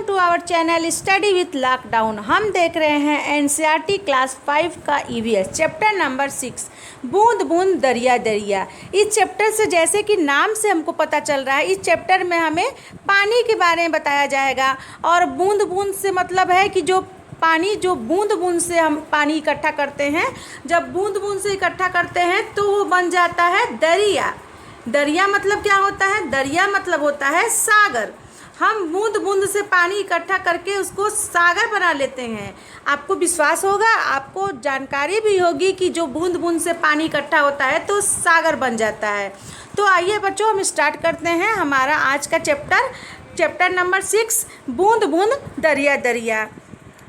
Welcome to our channel study with lockdown. हम देख रहे हैं एनसीईआरटी क्लास 5 का ईवीएस चैप्टर नंबर 6 बूंद बूंद दरिया दरिया। इस चैप्टर से जैसे कि नाम से हमको पता चल रहा है, इस चैप्टर में हमें पानी के बारे में बताया जाएगा। और बूंद बूंद से मतलब है कि जो बूंद बूंद से हम पानी इकट्ठा करते हैं, जब बूंद बूंद से इकट्ठा करते हैं तो वो बन जाता है दरिया। दरिया मतलब क्या होता है? दरिया मतलब होता है सागर। हम बूंद बूंद से पानी इकट्ठा करके उसको सागर बना लेते हैं। आपको विश्वास होगा, आपको जानकारी भी होगी कि जो बूंद बूंद से पानी इकट्ठा होता है तो सागर बन जाता है। तो आइए बच्चों, हम स्टार्ट करते हैं हमारा आज का चैप्टर नंबर 6 बूंद बूंद दरिया दरिया।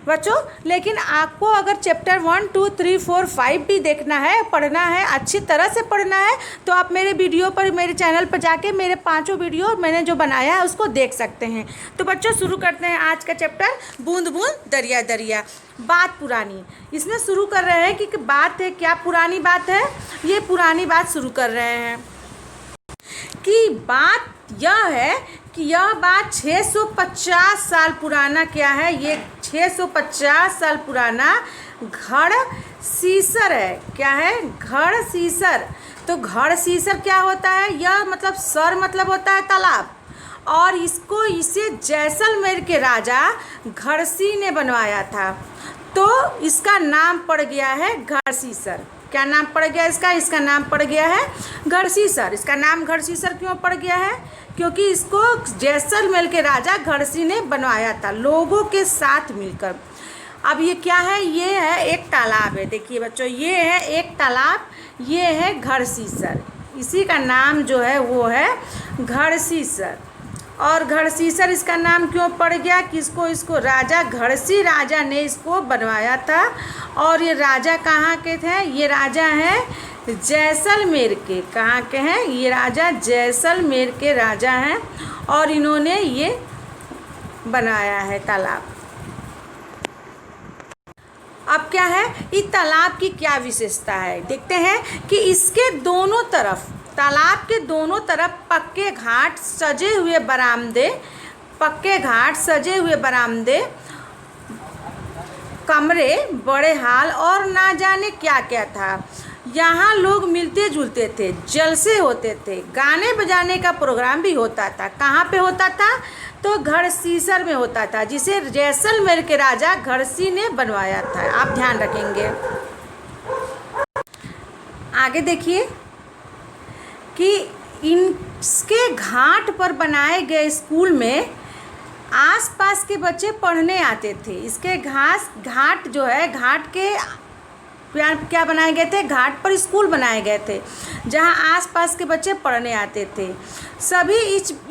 बच्चों, लेकिन आपको अगर चैप्टर 1, 2, 3, 4, 5 भी देखना है, पढ़ना है, अच्छी तरह से पढ़ना है, तो आप मेरे वीडियो पर, मेरे चैनल पर जाके मेरे 5 वीडियो मैंने जो बनाया है उसको देख सकते हैं। तो बच्चों, शुरू करते हैं आज का चैप्टर बूंद बूंद दरिया दरिया। बात पुरानी, इसमें शुरू कर रहे हैं कि बात है, क्या पुरानी बात है? ये पुरानी बात शुरू कर रहे हैं कि बात यह है कि यह बात 650 साल पुराना क्या है? ये 650 साल पुराना घड़ सीसर है। क्या है? घड़ सीसर। तो घड़ सीसर क्या होता है? यह मतलब सर मतलब होता है तालाब, और इसे जैसलमेर के राजा घड़सी ने बनवाया था, तो इसका नाम पड़ गया है घड़सीसर। क्या नाम पड़ गया इसका? इसका नाम पड़ गया है घड़सीसर। इसका नाम घड़सीसर क्यों पड़ गया है? क्योंकि इसको जैसलमेर के राजा घड़सी ने बनवाया था लोगों के साथ मिलकर। अब ये क्या है? ये है एक तालाब है। देखिए बच्चों, ये है एक तालाब, ये है घड़सीसर। इसी का नाम जो है वो है घड़सीसर। और घड़सीसर इसका नाम क्यों पड़ गया? किसको? इसको राजा घड़सी राजा ने इसको बनवाया था। और ये राजा कहाँ के थे? ये राजा हैं जैसलमेर के। कहाँ के हैं? ये राजा जैसलमेर के राजा हैं, और इन्होंने ये बनाया है तालाब। अब क्या है इस तालाब की, क्या विशेषता है? देखते हैं कि इसके दोनों तरफ, तालाब के दोनों तरफ पक्के घाट सजे हुए बरामदे, कमरे, बड़े हाल और ना जाने क्या क्या था। यहाँ लोग मिलते जुलते थे, जलसे होते थे, गाने बजाने का प्रोग्राम भी होता था। कहाँ पे होता था? तो घड़सीसर में होता था, जिसे जैसलमेर के राजा घड़सी ने बनवाया था। आप ध्यान रखेंगे। आगे देखिए कि इसके घाट पर बनाए गए स्कूल में आसपास के बच्चे पढ़ने आते थे। इसके घाट जो है, घाट के क्या बनाए गए थे? घाट पर स्कूल बनाए गए थे जहां आसपास के बच्चे पढ़ने आते थे। सभी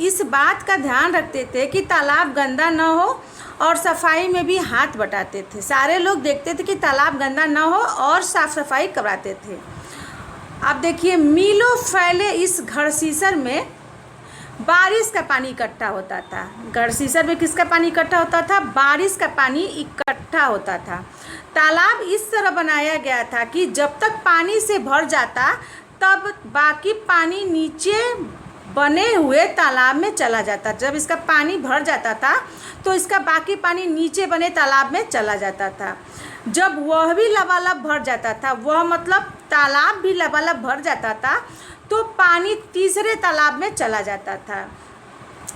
इस बात का ध्यान रखते थे कि तालाब गंदा न हो, और सफाई में भी हाथ बटाते थे। सारे लोग देखते थे कि तालाब गंदा न हो और साफ सफाई करवाते थे। अब देखिए, मीलों फैले इस घड़सीसर में बारिश का पानी इकट्ठा होता था। घड़सीसर में किसका पानी इकट्ठा होता था? बारिश का पानी इकट्ठा होता था। तालाब इस तरह बनाया गया था कि जब तक पानी से भर जाता, तब बाकी पानी नीचे बने हुए तालाब में चला जाता। जब इसका पानी भर जाता था तो इसका बाकी पानी नीचे बने तालाब में चला जाता था। जब वह भी लबालब भर जाता था, वह मतलब तालाब भी लबालब भर जाता था, तो पानी तीसरे तालाब में चला जाता था।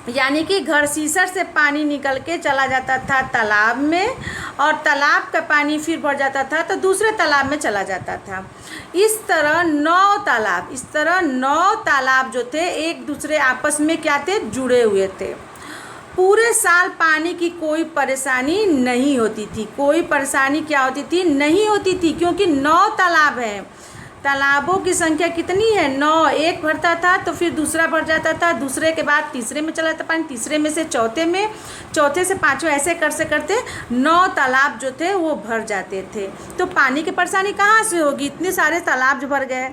यानी कि घड़सीसर से पानी निकल के चला जाता था तालाब में, और तालाब का पानी फिर भर जाता था तो दूसरे तालाब में चला जाता था। इस तरह 9 तालाब जो थे एक दूसरे आपस में क्या थे? जुड़े हुए थे। पूरे साल पानी की कोई परेशानी नहीं होती थी। कोई परेशानी क्या होती थी? नहीं होती थी, क्योंकि 9 तालाब हैं। तालाबों की संख्या कितनी है? 9। एक भरता था तो फिर दूसरा भर जाता था, दूसरे के बाद तीसरे में चला जाता पानी, तीसरे में से चौथे में, चौथे से पाँचवें, ऐसे करते 9 तालाब जो थे वो भर जाते थे। तो पानी की परेशानी कहाँ से होगी? इतने सारे तालाब जो भर गए।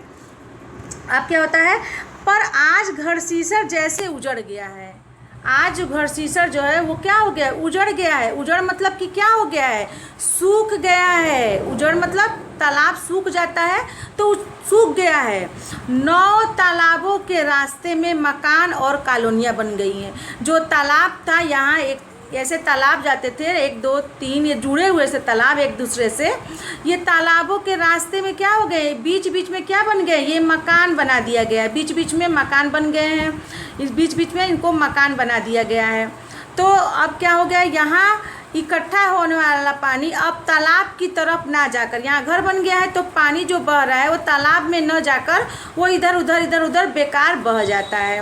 अब क्या होता है? पर आज घड़सीसर जैसे उजड़ गया है। आज घड़सीसर जो है वो क्या हो गया? उजड़ गया है। उजड़ मतलब कि क्या हो गया है? सूख गया है। उजड़ मतलब तालाब सूख जाता है, तो सूख गया है। 9 तालाबों के रास्ते में मकान और कॉलोनियाँ बन गई हैं। जो तालाब था, यहाँ एक ऐसे तालाब जाते थे, 1 2 3 ये जुड़े हुए से तालाब एक दूसरे से। ये तालाबों के रास्ते में क्या हो गए, बीच बीच में क्या बन गए, ये मकान बना दिया गया है। बीच बीच में मकान बन गए हैं, इस बीच बीच में इनको मकान बना दिया गया है। तो अब क्या हो गया, यहाँ इकट्ठा होने वाला पानी अब तालाब की तरफ ना जाकर, यहाँ घर बन गया है तो पानी जो बह रहा है वो तालाब में न जाकर वो इधर उधर बेकार बह जाता है।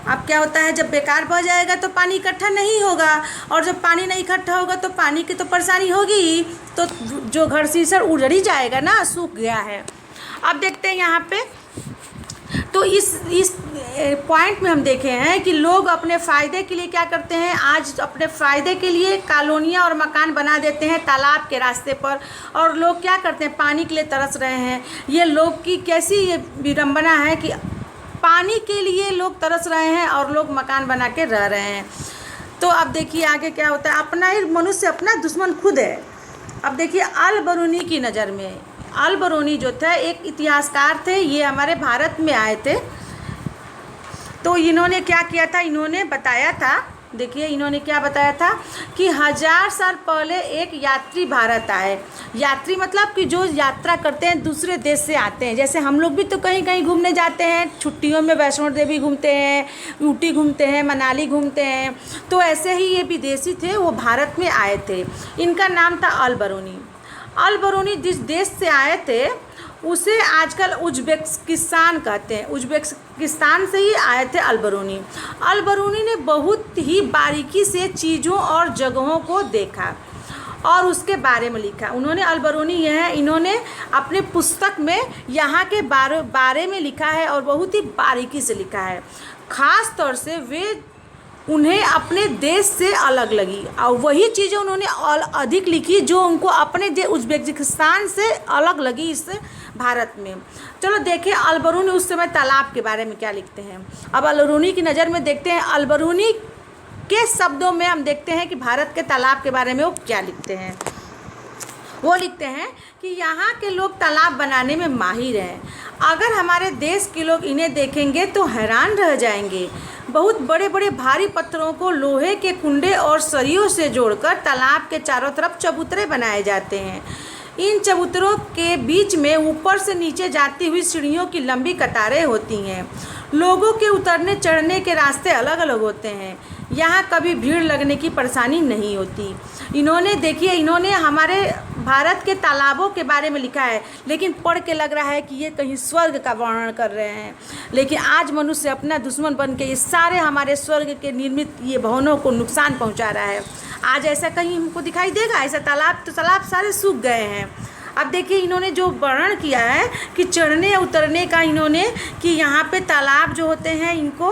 अब क्या होता है, जब बेकार बह जाएगा तो पानी इकट्ठा नहीं होगा, और जब पानी नहीं इकट्ठा होगा तो पानी की तो परेशानी होगी ही, तो जो घर सीसर उजड़ ही जाएगा ना, सूख गया है। अब देखते हैं यहाँ पे, तो इस पॉइंट में हम देखे हैं कि लोग अपने फ़ायदे के लिए क्या करते हैं, आज अपने फ़ायदे के लिए कॉलोनियाँ और मकान बना देते हैं तालाब के रास्ते पर, और लोग क्या करते हैं, पानी के लिए तरस रहे हैं। ये लोग की कैसी ये विडम्बना है कि पानी के लिए लोग तरस रहे हैं और लोग मकान बना के रह रहे हैं। तो अब देखिए आगे क्या होता है, अपना ही मनुष्य अपना दुश्मन खुद है। अब देखिए अल बरूनी की नज़र में, अल बरूनी जो थे एक इतिहासकार थे, ये हमारे भारत में आए थे। तो इन्होंने क्या किया था, इन्होंने बताया था, देखिए इन्होंने क्या बताया था कि 1000 साल पहले एक यात्री भारत आए। यात्री मतलब कि जो यात्रा करते हैं, दूसरे देश से आते हैं। जैसे हम लोग भी तो कहीं कहीं घूमने जाते हैं, छुट्टियों में वैष्णो देवी घूमते हैं, ऊटी घूमते हैं, मनाली घूमते हैं। तो ऐसे ही ये विदेशी थे, वो भारत में आए थे। इनका नाम था अल बरूनी। अल बरूनी जिस देश से आए थे उसे आजकल उज़्बेकिस्तान कहते हैं। उज़्बेकिस्तान से ही आए थे अल बरूनी। अल बरूनी ने बहुत ही बारीकी से चीज़ों और जगहों को देखा और उसके बारे में लिखा। उन्होंने अल बरूनी इन्होंने अपने पुस्तक में यहाँ के बारे में लिखा है और बहुत ही बारीकी से लिखा है। ख़ास तौर से उन्हें अपने देश से अलग लगी और वही चीज़ें उन्होंने अधिक लिखी जो उनको अपने देश उज़्बेकिस्तान से अलग लगी इस भारत में। चलो देखें अल बरूनी उस समय तालाब के बारे में क्या लिखते हैं। अब अल बरूनी की नज़र में देखते हैं, अल बरूनी के शब्दों में हम देखते हैं कि भारत के तालाब के बारे में वो क्या लिखते हैं। वो लिखते हैं कि यहाँ के लोग तालाब बनाने में माहिर हैं। अगर हमारे देश के लोग इन्हें देखेंगे तो हैरान रह जाएंगे। बहुत बड़े बड़े भारी पत्थरों को लोहे के कुंडे और सरियों से जोड़कर तालाब के चारों तरफ चबूतरे बनाए जाते हैं। इन चबूतरों के बीच में ऊपर से नीचे जाती हुई सीढ़ियों की लंबी कतारें होती हैं। लोगों के उतरने चढ़ने के रास्ते अलग अलग होते हैं। यहाँ कभी भीड़ लगने की परेशानी नहीं होती। इन्होंने हमारे भारत के तालाबों के बारे में लिखा है, लेकिन पढ़ के लग रहा है कि ये कहीं स्वर्ग का वर्णन कर रहे हैं। लेकिन आज मनुष्य अपना दुश्मन बन के ये सारे हमारे स्वर्ग के निर्मित ये भवनों को नुकसान पहुंचा रहा है। आज ऐसा कहीं हमको दिखाई देगा? ऐसा तालाब सारे सूख गए हैं। अब देखिए इन्होंने जो वर्णन किया है कि चढ़ने उतरने का, इन्होंने कि यहाँ पे तालाब जो होते हैं इनको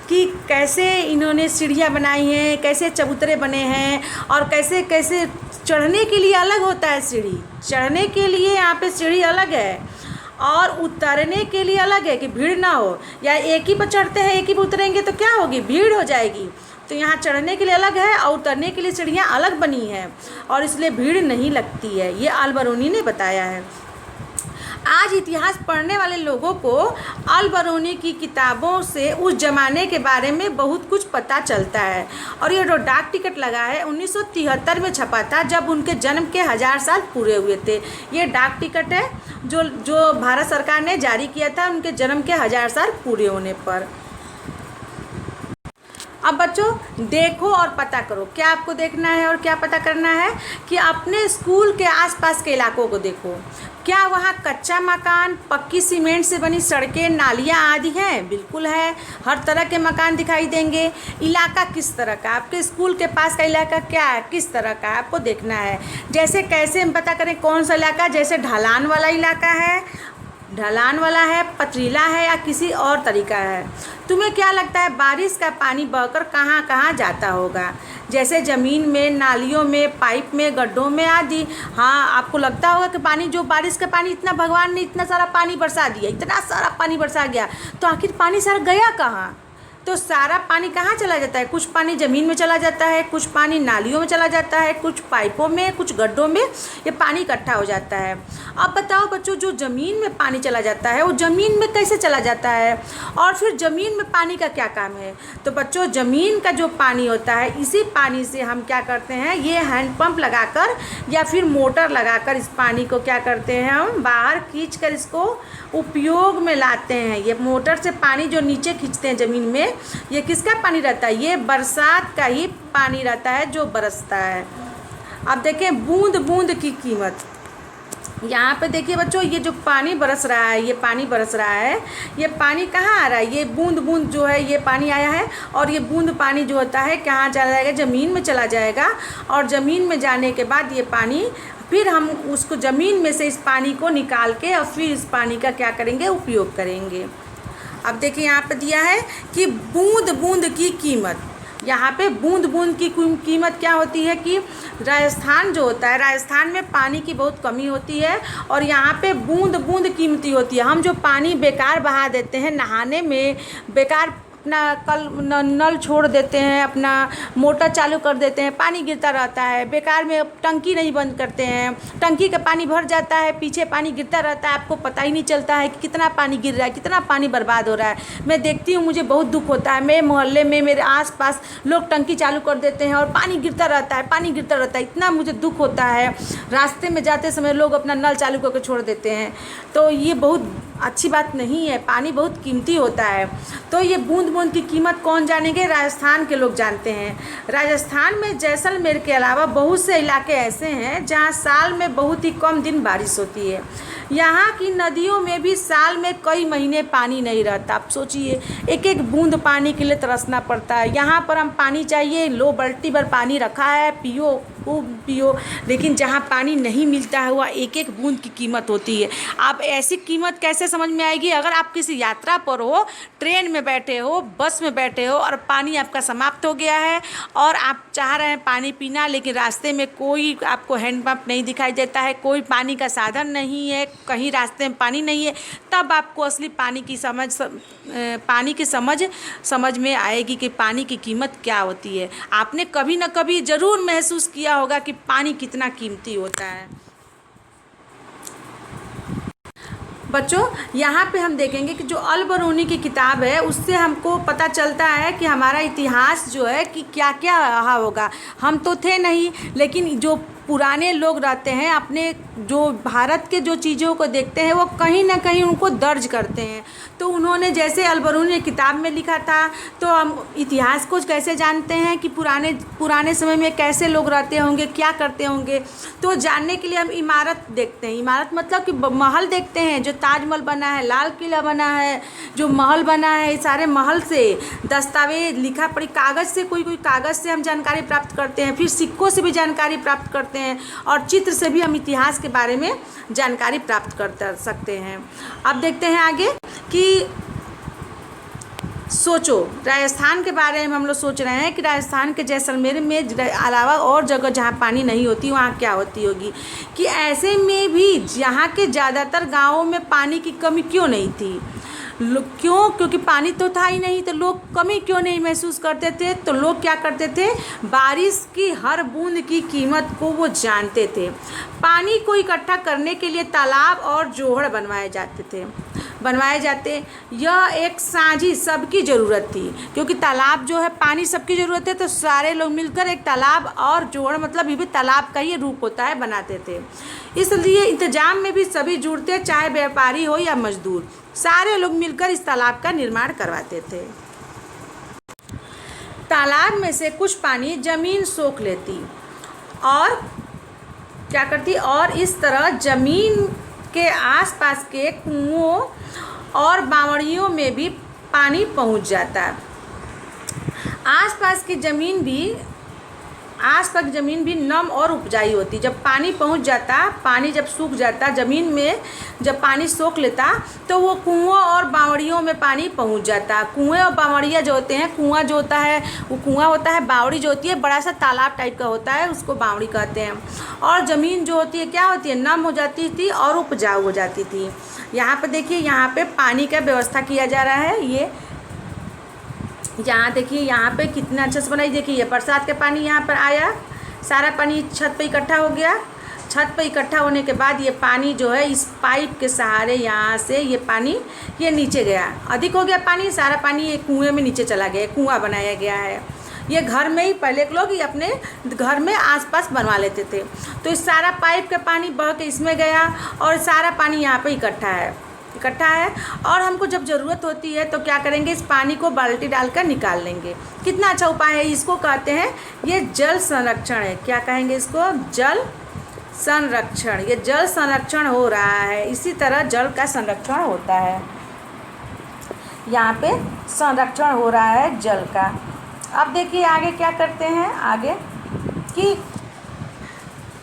कि कैसे इन्होंने सीढ़ियाँ बनाई हैं, कैसे चबूतरे बने हैं, और कैसे कैसे चढ़ने के लिए अलग होता है सीढ़ी। चढ़ने के लिए यहाँ पे सीढ़ी अलग है और उतरने के लिए अलग है कि भीड़ ना हो। या एक ही पर चढ़ते हैं एक ही पर उतरेंगे तो क्या होगी, भीड़ हो जाएगी। तो यहाँ चढ़ने के लिए अलग है और उतरने के लिए सीढ़ियाँ अलग बनी हैं और इसलिए भीड़ नहीं लगती है। ये अल बरूनी ने बताया है। आज इतिहास पढ़ने वाले लोगों को अल बरूनी की किताबों से उस ज़माने के बारे में बहुत कुछ पता चलता है। और ये जो डाक टिकट लगा है 1973 में छपा था, जब उनके जन्म के 1000 साल पूरे हुए थे। ये डाक टिकट है जो भारत सरकार ने जारी किया था उनके जन्म के 1000 साल पूरे होने पर। अब बच्चों देखो और पता करो, क्या आपको देखना है और क्या पता करना है कि अपने स्कूल के आसपास के इलाकों को देखो। क्या वहाँ कच्चा मकान, पक्की सीमेंट से बनी सड़कें, नालियाँ आदि हैं? बिल्कुल है, हर तरह के मकान दिखाई देंगे। इलाका किस तरह का, आपके स्कूल के पास का इलाका क्या है, किस तरह का आपको देखना है। जैसे कैसे हम पता करें कौन सा इलाका, जैसे ढलान वाला इलाका है, पथरीला है या किसी और तरीका है। तुम्हें क्या लगता है बारिश का पानी बहकर कहाँ कहाँ जाता होगा? जैसे ज़मीन में, नालियों में, पाइप में, गड्ढों में आदि। हाँ, आपको लगता होगा कि पानी, जो बारिश का पानी इतना भगवान ने इतना सारा पानी बरसा दिया, इतना सारा पानी बरसा गया, तो आखिर पानी सारा गया कहाँ? तो सारा पानी कहाँ चला जाता है? कुछ पानी ज़मीन में चला जाता है, कुछ पानी नालियों में चला जाता है, कुछ पाइपों में, कुछ गड्ढों में ये पानी इकट्ठा हो जाता है। अब बताओ बच्चों, जो ज़मीन में पानी चला जाता है वो ज़मीन में कैसे चला जाता है, और फिर ज़मीन में पानी का क्या काम है? तो बच्चों, ज़मीन का जो पानी होता है, इसी पानी से हम क्या करते हैं, ये हैंडपम्प लगाकर या फिर मोटर लगाकर इस पानी को क्या करते हैं, हम बाहर खींचकर इसको उपयोग में लाते हैं। ये मोटर से पानी जो नीचे खींचते हैं ज़मीन में, ये किसका पानी रहता है? ये बरसात का ही पानी रहता है जो बरसता है। अब देखें बूंद बूंद की कीमत। यहाँ पे देखिए बच्चों, ये जो पानी बरस रहा है, ये पानी बरस रहा है, ये पानी कहाँ आ रहा है? ये बूंद बूंद जो है ये पानी आया है, और ये बूंद पानी जो होता है कहाँ चला जाएगा? ज़मीन में चला जाएगा। और ज़मीन में जाने के बाद ये पानी, फिर हम उसको ज़मीन में से इस पानी को निकाल के और फिर इस पानी का क्या करेंगे? उपयोग करेंगे। अब देखिए यहाँ पे दिया है कि बूंद बूंद की कीमत। यहाँ पे बूंद बूंद की कीमत क्या होती है कि राजस्थान जो होता है, राजस्थान में पानी की बहुत कमी होती है और यहाँ पे बूंद बूंद कीमती होती है। हम जो पानी बेकार बहा देते हैं नहाने में, बेकार अपना नल छोड़ देते हैं, अपना मोटर चालू कर देते हैं, पानी गिरता रहता है, बेकार में टंकी नहीं बंद करते हैं, टंकी का पानी भर जाता है, पीछे पानी गिरता रहता है, आपको पता ही नहीं चलता है कि कितना पानी गिर रहा है, कितना पानी बर्बाद हो रहा है। मैं देखती हूँ, मुझे बहुत दुख होता है। मेरे मोहल्ले में, मेरे आसपास लोग टंकी चालू कर देते हैं और पानी गिरता रहता है, पानी गिरता रहता है, इतना मुझे दुख होता है। रास्ते में जाते समय लोग अपना नल चालू करके छोड़ देते हैं, तो ये बहुत अच्छी बात नहीं है। पानी बहुत कीमती होता है। तो ये बूंद बूंद की कीमत कौन जानेंगे? राजस्थान के लोग जानते हैं। राजस्थान में जैसलमेर के अलावा बहुत से इलाके ऐसे हैं जहाँ साल में बहुत ही कम दिन बारिश होती है। यहाँ की नदियों में भी साल में कई महीने पानी नहीं रहता। आप सोचिए, एक एक बूंद पानी के लिए तरसना पड़ता है। यहाँ पर हम पानी चाहिए, लो बाल्टी भर पानी रखा है, पियो खूब पियो, लेकिन जहाँ पानी नहीं मिलता है वहाँ एक एक बूंद की कीमत होती है। आप ऐसी कीमत कैसे समझ में आएगी? अगर आप किसी यात्रा पर हो, ट्रेन में बैठे हो, बस में बैठे हो और पानी आपका समाप्त हो गया है और आप चाह रहे हैं पानी पीना, लेकिन रास्ते में कोई आपको हैंडपम्प नहीं दिखाई देता है, कोई पानी का साधन नहीं है, कहीं रास्ते में पानी नहीं है, तब आपको असली पानी की समझ में आएगी कि पानी की कीमत क्या होती है। आपने कभी ना कभी ज़रूर महसूस किया होगा कि पानी कितना कीमती होता है। बच्चों, यहाँ पे हम देखेंगे कि जो अल बरूनी की किताब है उससे हमको पता चलता है कि हमारा इतिहास जो है कि क्या क्या रहा होगा। हम तो थे नहीं, लेकिन जो पुराने लोग रहते हैं, अपने जो भारत के जो चीज़ों को देखते हैं वो कहीं ना कहीं उनको दर्ज करते हैं। तो उन्होंने जैसे अल बरूनी ने किताब में लिखा था, तो हम इतिहास को कैसे जानते हैं कि पुराने समय में कैसे लोग रहते होंगे, क्या करते होंगे। तो जानने के लिए हम इमारत देखते हैं। इमारत मतलब कि महल देखते हैं। जो ताजमहल बना है, लाल किला बना है, जो महल बना है, सारे महल से दस्तावेज, लिखा पढ़ी, कागज़ से, कोई कागज़ से हम जानकारी प्राप्त करते हैं, फिर सिक्कों से भी जानकारी प्राप्त करते हैं और चित्र से भी हम इतिहास के बारे में जानकारी प्राप्त कर सकते हैं। अब देखते हैं आगे कि सोचो, राजस्थान के बारे में हम लोग सोच रहे हैं कि राजस्थान के जैसलमेर में अलावा और जगह जहाँ पानी नहीं होती वहाँ क्या होती होगी, कि ऐसे में भी यहाँ के ज़्यादातर गाँवों में पानी की कमी क्यों नहीं थी। क्यों? क्योंकि पानी तो था ही नहीं, तो लोग कमी क्यों नहीं महसूस करते थे? तो लोग क्या करते थे? बारिश की हर बूंद की कीमत को वो जानते थे। पानी को इकट्ठा करने के लिए तालाब और जोहड़ बनवाए जाते। यह एक साझी सबकी ज़रूरत थी, क्योंकि तालाब जो है, पानी सबकी ज़रूरत है, तो सारे लोग मिलकर एक तालाब और जोहड़, मतलब ये भी तालाब का ही रूप होता है, बनाते थे। इसलिए इंतजाम में भी सभी जुड़ते, चाहे व्यापारी हो या मजदूर, सारे लोग मिलकर इस तालाब का निर्माण करवाते थे। तालाब में से कुछ पानी जमीन सोख लेती और क्या करती, और इस तरह जमीन के आसपास के कुओं और बावड़ियों में भी पानी पहुंच जाता। आसपास की ज़मीन भी नम और उपजाऊ होती। जब पानी पहुंच जाता, पानी जब सूख जाता, ज़मीन में जब पानी सोख लेता, तो वो कुओं और बावड़ियों में पानी पहुंच जाता। कुएं और बावड़ियाँ जो होते हैं, कुआं जो होता है वो कुआं होता है, बावड़ी जो होती है बड़ा सा तालाब टाइप का होता है, उसको बावड़ी कहते हैं। और ज़मीन जो होती है क्या होती है? नम हो जाती थी और उपजाऊ हो जाती थी। यहाँ पर देखिए, यहाँ पर पानी का व्यवस्था किया जा रहा है। ये यहाँ देखिए, यहाँ पे कितना अच्छे से बनाई। देखिए ये बरसात का पानी यहाँ पर आया, सारा पानी छत पे इकट्ठा हो गया। छत पे इकट्ठा होने के बाद ये पानी जो है इस पाइप के सहारे यहाँ से ये पानी ये नीचे गया। अधिक हो गया पानी, सारा पानी ये कुएं में नीचे चला गया। कुआं बनाया गया है। ये घर में ही पहले के लोग ये अपने घर में आसपास बनवा लेते थे। तो इस सारा पाइप का पानी बह के इसमें गया और सारा पानी यहाँ पे इकट्ठा है। और हमको जब ज़रूरत होती है तो क्या करेंगे, इस पानी को बाल्टी डालकर निकाल लेंगे। कितना अच्छा उपाय है। इसको कहते हैं ये जल संरक्षण है। क्या कहेंगे इसको? जल संरक्षण। ये जल संरक्षण हो रहा है। इसी तरह जल का संरक्षण होता है। यहाँ पे संरक्षण हो रहा है जल का। अब देखिए आगे क्या करते हैं, आगे कि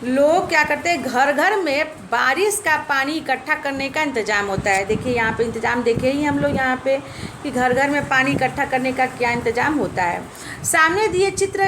लोग क्या करते हैं, घर घर में बारिश का पानी इकट्ठा करने का इंतज़ाम होता है। देखिए यहाँ पे इंतज़ाम देखे ही हम लोग यहाँ पे कि घर घर में पानी इकट्ठा करने का क्या इंतज़ाम होता है। सामने दिए चित्र